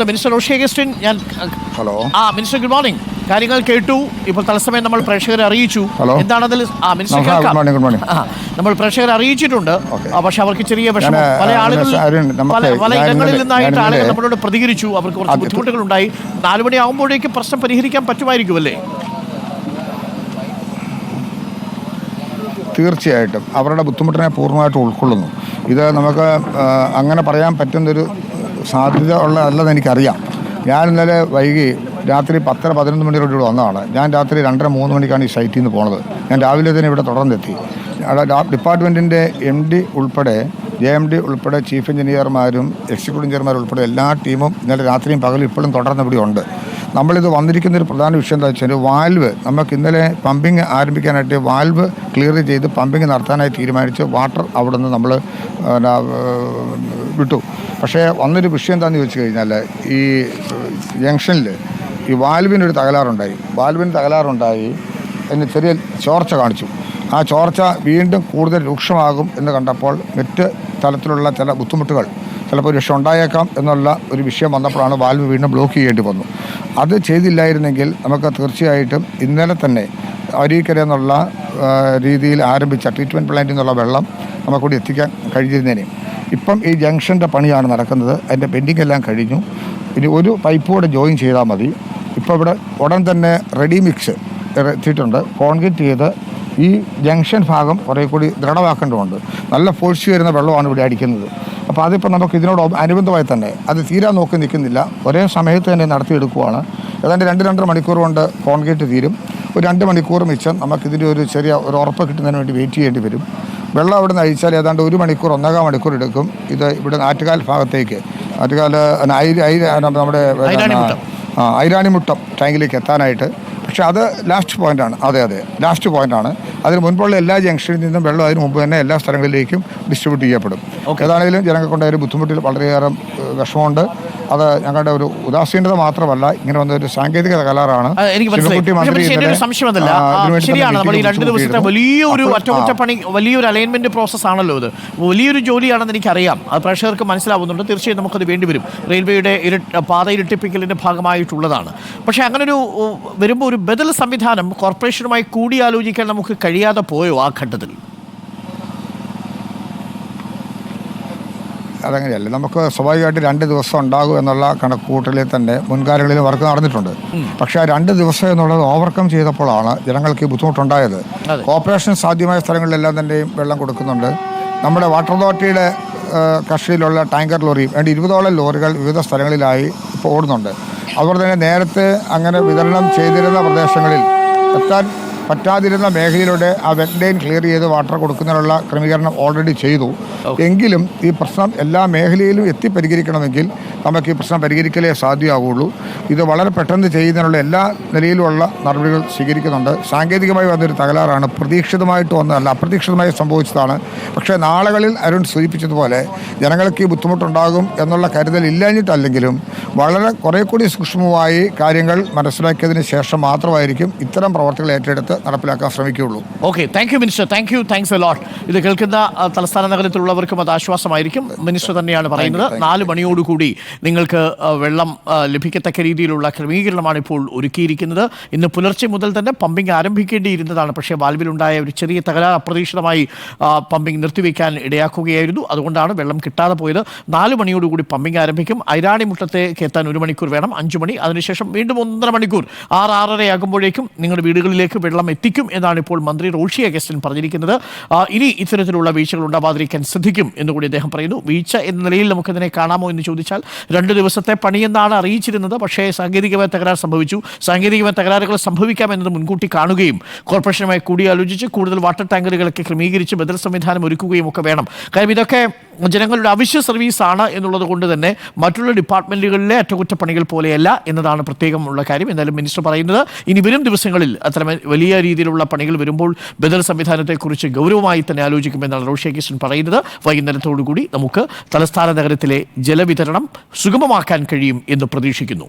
Minister Roshy Augustine, ഞാൻ hello minister, good morning. കാര്യങ്ങൾ കേട്ടു. ഇപ്പോൾ തത്സമയം നമ്മൾ പ്രേക്ഷകരെ അറിയിച്ചു. എന്താണതിൽ മിനിസ്റ്റർ കേൾക്കാം. നമ്മൾ പ്രേക്ഷകരെ അറിയിച്ചിട്ടുണ്ട്. പക്ഷെ അവർക്ക് ചെറിയ വിഷമം, പല ഇടങ്ങളിൽ നിന്നായിട്ട് ആളുകൾ നമ്മളോട് പ്രതികരിച്ചു. അവർക്ക് കുറച്ച് ബുദ്ധിമുട്ടുകളുണ്ടായി. 4 മണി ആകുമ്പോഴേക്കും പ്രശ്നം പരിഹരിക്കാൻ പറ്റുമായിരിക്കും അല്ലേ? തീർച്ചയായിട്ടും അവരുടെ ബുദ്ധിമുട്ടിനെ പൂർണ്ണമായിട്ട് ഉൾക്കൊള്ളുന്നു. ഇത് നമുക്ക് അങ്ങനെ പറയാൻ പറ്റുന്നൊരു സാധ്യത ഉള്ളതല്ലെന്ന് എനിക്കറിയാം. ഞാൻ ഇന്നലെ വൈകി രാത്രി 10-11 മണിയോട് ഇവിടെ വന്നതാണ്. ഞാൻ രാത്രി 2-3 മണിക്കാണ് ഈ സൈറ്റിൽ നിന്ന് പോണത്. ഞാൻ രാവിലെ തന്നെ ഇവിടെ തുടർന്നെത്തി. ഡിപ്പാർട്ട്മെൻറ്റിൻ്റെ MD ഉൾപ്പെടെ JMD ഉൾപ്പെടെ ചീഫ് എഞ്ചിനീയർമാരും എക്സിക്യൂട്ടീവ് എഞ്ചിനീയർമാരും ഉൾപ്പെടെ എല്ലാ ടീമും ഇന്നലെ രാത്രിയും പകലും ഇപ്പോഴും തുടർന്ന് ഇവിടെ ഉണ്ട്. നമ്മളിത് വന്നിരിക്കുന്നൊരു പ്രധാന വിഷയം എന്താ വെച്ചാൽ വാൽവ് നമുക്ക് ഇന്നലെ പമ്പിങ് ആരംഭിക്കാനായിട്ട് വാൽവ് ക്ലിയർ ചെയ്ത് പമ്പിങ് നടത്താനായി തീരുമാനിച്ച് വാട്ടർ അവിടെ നിന്ന് നമ്മൾ വിട്ടു. പക്ഷേ വന്നൊരു വിഷയം എന്താണെന്ന് ചോദിച്ചു കഴിഞ്ഞാൽ ഈ ജംഗ്ഷനിൽ ഈ വാൽവിനൊരു തകരാറുണ്ടായി അതിന് ചെറിയ ചോർച്ച കാണിച്ചു. ആ ചോർച്ച വീണ്ടും കൂടുതൽ രൂക്ഷമാകും എന്ന് കണ്ടപ്പോൾ മറ്റ് തലത്തിലുള്ള ചില ബുദ്ധിമുട്ടുകൾ ചിലപ്പോൾ ഒരു രക്ഷ ഉണ്ടായേക്കാം എന്നുള്ള ഒരു വിഷയം വന്നപ്പോഴാണ് വാൽവ് വീണ്ടും ബ്ലോക്ക് ചെയ്യേണ്ടി വന്നു. അത് ചെയ്തില്ലായിരുന്നെങ്കിൽ നമുക്ക് തീർച്ചയായിട്ടും ഇന്നലെ തന്നെ അരീക്കര എന്നുള്ള രീതിയിൽ ആരംഭിച്ച ട്രീറ്റ്മെൻറ്റ് പ്ലാന്റിൽ നിന്നുള്ള വെള്ളം നമുക്കൂടി എത്തിക്കാൻ കഴിഞ്ഞിരുന്നേനെ. ഇപ്പം ഈ ജംഗ്ഷൻ്റെ പണിയാണ് നടക്കുന്നത്. അതിൻ്റെ പെൻഡിങ് എല്ലാം കഴിഞ്ഞു. ഇനി ഒരു പൈപ്പ് കൂടെ ജോയിൻ ചെയ്താൽ മതി. ഇപ്പോൾ ഇവിടെ ഉടൻ തന്നെ റെഡി മിക്സ് എത്തിയിട്ടുണ്ട്. കോൺക്രീറ്റ് ചെയ്ത് ഈ ജംഗ്ഷൻ ഭാഗം കുറേ കൂടി ദൃഢമാക്കേണ്ടതുണ്ട്. നല്ല ഫോഴ്സ് വരുന്ന വെള്ളമാണ് ഇവിടെ അടിക്കുന്നത്. അപ്പോൾ അതിപ്പോൾ നമുക്ക് ഇതിനോട് അനുബന്ധമായി തന്നെ അത് തീരാൻ നോക്കി നിൽക്കുന്നില്ല. ഒരേ സമയത്ത് തന്നെ നടത്തിയെടുക്കുകയാണ്. ഏതാണ്ട് 2-2.5 മണിക്കൂർ കൊണ്ട് കോൺക്രീറ്റ് തീരും. ഒരു 2 മണിക്കൂർ മിച്ചം നമുക്കിതിൻ്റെ ഒരു ചെറിയ ഒരു ഉറപ്പ് കിട്ടുന്നതിന് വേണ്ടി വെയിറ്റ് ചെയ്യേണ്ടി വരും. വെള്ളം അവിടെ നിന്ന് അഴിച്ചാൽ ഏതാണ്ട് 1 മണിക്കൂർ 1.25 മണിക്കൂർ എടുക്കും. ഇത് ഇവിടെ ആറ്റുകാൽ ഭാഗത്തേക്ക് നമ്മുടെ ഐരാണിമുട്ടം ടാങ്കിലേക്ക് എത്താനായിട്ട്. പക്ഷേ അത് ലാസ്റ്റ് പോയിൻ്റാണ്. അതെ ലാസ്റ്റ് പോയിൻ്റാണ്. അതിന് മുൻപുള്ള എല്ലാ ജംഗ്ഷനിൽ നിന്നും വെള്ളം അതിന് മുമ്പ് തന്നെ എല്ലാ സ്ഥലങ്ങളിലേക്കും ഡിസ്ട്രിബ്യൂട്ട് ചെയ്യപ്പെடும். ഏതാണെങ്കിലും ജനങ്ങൾക്കുണ്ടായ ബുദ്ധിമുട്ടിൽ വളരെയേറെ വിഷമമുണ്ട്. അത് ഞങ്ങളുടെ ഒരു ഉദാസീനത മാത്രമല്ല, ഇങ്ങനെ വന്ന ഒരു സാങ്കേതിക തകരാറാണ്. ശരിയാണ്. നമ്മൾ ഈ 2 ദിവസത്തെ വലിയൊരു അറ്റകുറ്റപ്പണി, വലിയൊരു അലൈൻമെന്റ് പ്രോസസ് ആണല്ലോ ഇത്. വലിയൊരു ജോലിയാണെന്ന് എനിക്കറിയാം. അത് പ്രേക്ഷകർക്ക് മനസ്സിലാവുന്നുണ്ട്. തീർച്ചയായും നമുക്കത് വേണ്ടിവരും. റെയിൽവേയുടെ പാത ഇരട്ടിപ്പിക്കലിന്റെ ഭാഗമായിട്ടുള്ളതാണ്. പക്ഷേ അങ്ങനൊരു വരുമ്പോൾ ഒരു ബദൽ സംവിധാനം കോർപ്പറേഷനുമായി കൂടിയാലോചിക്കാൻ നമുക്ക് കഴിയാതെ പോയോ ആ ഘട്ടത്തിൽ? അതങ്ങനെയല്ല. നമുക്ക് സ്വാഭാവികമായിട്ട് 2 ദിവസം ഉണ്ടാകും എന്നുള്ള കണക്കുകൂട്ടലിൽ തന്നെ മുൻകാലങ്ങളിൽ വർക്ക് നടന്നിട്ടുണ്ട്. പക്ഷേ ആ 2 ദിവസം എന്നുള്ളത് ഓവർകം ചെയ്തപ്പോഴാണ് ജനങ്ങൾക്ക് ഈ ബുദ്ധിമുട്ടുണ്ടായത്. കോർപ്പറേഷൻ സാധ്യമായ സ്ഥലങ്ങളിലെല്ലാം തന്നെയും വെള്ളം കൊടുക്കുന്നുണ്ട്. നമ്മുടെ വാട്ടർ അതോറിറ്റിയുടെ കസ്റ്റഡിയിലുള്ള ടാങ്കർ ലോറിയും 20ഓളം ലോറികൾ വിവിധ സ്ഥലങ്ങളിലായി ഇപ്പോൾ ഓടുന്നുണ്ട്. അതുപോലെ തന്നെ നേരത്തെ അങ്ങനെ വിതരണം ചെയ്തിരുന്ന പ്രദേശങ്ങളിൽ എത്താൻ പറ്റാതിരുന്ന മേഖലയിലൂടെ ആ വെറ്റ് ലൈൻ ക്ലിയർ ചെയ്ത് വാട്ടർ കൊടുക്കുന്നതിനുള്ള ക്രമീകരണം ഓൾറെഡി ചെയ്തു. എങ്കിലും ഈ പ്രശ്നം എല്ലാ മേഖലയിലും പരിഹരിക്കണമെങ്കിൽ നമുക്ക് ഈ പ്രശ്നം പരിഹരിക്കലേ സാധ്യമാവുള്ളൂ. ഇത് വളരെ പെട്ടെന്ന് ചെയ്യുന്നതിനുള്ള എല്ലാ നിലയിലുമുള്ള നടപടികൾ സ്വീകരിക്കുന്നുണ്ട്. സാങ്കേതികമായി വന്നൊരു തകരാറാണ്. പ്രതീക്ഷിതമായിട്ട് വന്നതല്ല, അപ്രതീക്ഷിതമായി സംഭവിച്ചതാണ്. പക്ഷേ നാളുകളിൽ അരുൺ സൂചിപ്പിച്ചതുപോലെ ജനങ്ങൾക്ക് ഈ ബുദ്ധിമുട്ടുണ്ടാകും എന്നുള്ള കരുതൽ ഇല്ലാഞ്ഞിട്ടല്ലെങ്കിലും വളരെ കുറേ കൂടി സൂക്ഷ്മമായി കാര്യങ്ങൾ മനസ്സിലാക്കിയതിന് ശേഷം മാത്രമായിരിക്കും ഇത്തരം പ്രവർത്തികൾ ഏറ്റെടുത്ത് നടപ്പിലാക്കാൻ ശ്രമിക്കുകയുള്ളൂ. Okay, thank you minister. Thanks a lot. ഇത് കേൾക്കുന്ന തലസ്ഥാന നഗരത്തിലുള്ളവർക്കും അത് ആശ്വാസമായിരിക്കും. മിനിസ്റ്റർ തന്നെയാണ് പറയുന്നത്. 4 മണിയോടുകൂടി നിങ്ങൾക്ക് വെള്ളം ലഭിക്കത്തക്ക രീതിയിലുള്ള ക്രമീകരണമാണ് ഇപ്പോൾ ഒരുക്കിയിരിക്കുന്നത്. ഇന്ന് പുലർച്ചെ മുതൽ തന്നെ പമ്പിംഗ് ആരംഭിക്കേണ്ടിയിരുന്നതാണ്. പക്ഷേ വാൽവിലുണ്ടായ ഒരു ചെറിയ തകരാർ അപ്രതീക്ഷിതമായി പമ്പിംഗ് നിർത്തിവെക്കാൻ ഇടയാക്കുകയായിരുന്നു. അതുകൊണ്ടാണ് വെള്ളം കിട്ടാതെ പോയത്. 4 മണിയോടുകൂടി പമ്പിംഗ് ആരംഭിക്കും. ഐരാണിമുട്ടത്തേക്ക് എത്താൻ 1 മണിക്കൂർ വേണം, 5 മണി. അതിനുശേഷം വീണ്ടും 1.5 മണിക്കൂർ 6-6:30 ആകുമ്പോഴേക്കും നിങ്ങളുടെ വീടുകളിലേക്ക് വെള്ളം എത്തിക്കും എന്നാണ് ഇപ്പോൾ മന്ത്രി റോഷി അഗസ്റ്റിൻ പറഞ്ഞിരിക്കുന്നത്. ഇനി ഇത്തരത്തിലുള്ള വീഴ്ചകൾ ഉണ്ടാവാതിരിക്കാൻ ശ്രദ്ധിക്കും എന്നുകൂടി അദ്ദേഹം പറയുന്നു. വീഴ്ച എന്ന നിലയിൽ നമുക്കതിനെ കാണാമോ എന്ന് ചോദിച്ചാൽ 2 ദിവസത്തെ പണിയെന്നാണ് അറിയിച്ചിരുന്നത്. പക്ഷേ സാങ്കേതികമായ തകരാർ സംഭവിച്ചു. സാങ്കേതികമായ തകരാറുകൾ സംഭവിക്കാമെന്നത് മുൻകൂട്ടി കാണുകയും കോർപ്പറേഷനുമായി കൂടിയാലോചിച്ച് കൂടുതൽ വാട്ടർ ടാങ്കറുകളൊക്കെ ക്രമീകരിച്ച് ബദൽ സംവിധാനം ഒരുക്കുകയും ഒക്കെ വേണം. കാര്യം ഇതൊക്കെ ജനങ്ങളുടെ അവശ്യ സർവീസാണ് എന്നുള്ളത് കൊണ്ട് തന്നെ മറ്റുള്ള ഡിപ്പാർട്ട്മെൻറ്റുകളിലെ അറ്റകുറ്റപ്പണികൾ പോലെയല്ല എന്നതാണ് പ്രത്യേകമുള്ള കാര്യം. എന്നാലും മിനിസ്റ്റർ പറയുന്നത് ഇനി വരും ദിവസങ്ങളിൽ അത്തരം വലിയ രീതിയിലുള്ള പണികൾ വരുമ്പോൾ ബദൽ സംവിധാനത്തെക്കുറിച്ച് ഗൗരവമായി തന്നെ ആലോചിക്കുമെന്നാണ് റോഷി അഗസ്റ്റിൻ പറയുന്നത്. വൈകുന്നേരത്തോടുകൂടി നമുക്ക് തലസ്ഥാന നഗരത്തിലെ ജലവിതരണം സുഗമമാക്കാൻ കഴിയും എന്ന് പ്രതീക്ഷിക്കുന്നു.